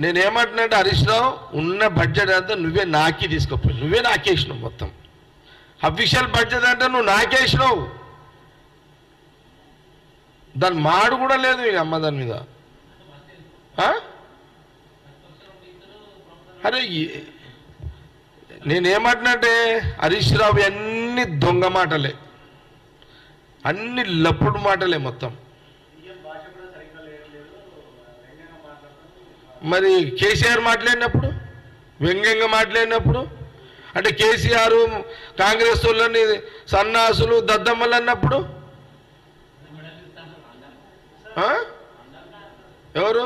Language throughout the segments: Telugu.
నేనేమంటున్నాంటే హరీష్ రావు ఉన్న బడ్జెట్ అంతా నువ్వే నాకి తీసుకుపోయి నువ్వే నాకేసినావు మొత్తం అఫీషియల్ బడ్జెట్ అంటే నువ్వు నాకేసినావు దాని మాడు కూడా లేదు ఈ అమ్మ దాని మీద అరే నేనేమంటున్నాంటే హరీష్ రావు అన్ని దొంగ మాటలే అన్ని లప్పుడు మాటలే మొత్తం మరి కేసీఆర్ మాట్లాడినప్పుడు వ్యంగ్యంగా మాట్లాడినప్పుడు అంటే కేసీఆర్ కాంగ్రెస్ వాళ్ళని సన్నాసులు దద్దమ్మలు అన్నప్పుడు ఎవరు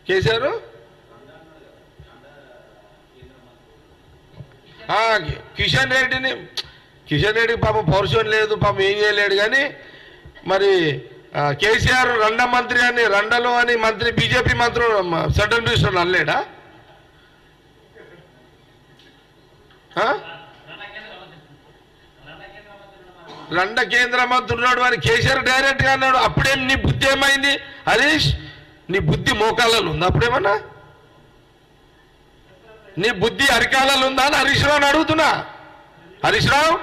కేసీఆర్ కిషన్ రెడ్డికి పాపం పౌరుషం లేదు పాపం ఏం చేయలేడు కానీ మరి కేసీఆర్ రండ మంత్రి అని రండలో అని మంత్రి బీజేపీ మంత్రులు సెంట్రల్ మినిస్టర్ అనలేడా రండ కేంద్ర మంత్రి ఉన్నాడు అని కేసీఆర్ డైరెక్ట్గా అన్నాడు అప్పుడేం నీ బుద్ధి ఏమైంది హరీష్ నీ బుద్ధి మోకాలలో ఉందా అప్పుడేమన్నా నీ బుద్ధి అరికాలలో ఉందా అని హరీష్ రావుని అడుగుతున్నా హరీష్ రావు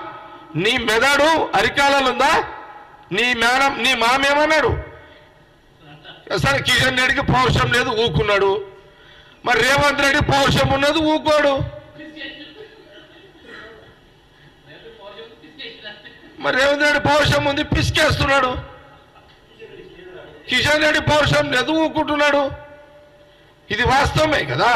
నీ మెదడు అరికాలలో ఉందా నీ మామేమన్నాడు సరే కిషన్ రెడ్డికి పౌరుషం లేదు ఊకున్నాడు మరి రేవంత్ రెడ్డి పౌరుషం ఉన్నది ఊకోడు మరి రేవంత్ రెడ్డి పౌరుషం ఉంది పిసికేస్తున్నాడు కిషన్ రెడ్డి పౌరుషం లేదు ఊకుంటున్నాడు ఇది వాస్తవమే కదా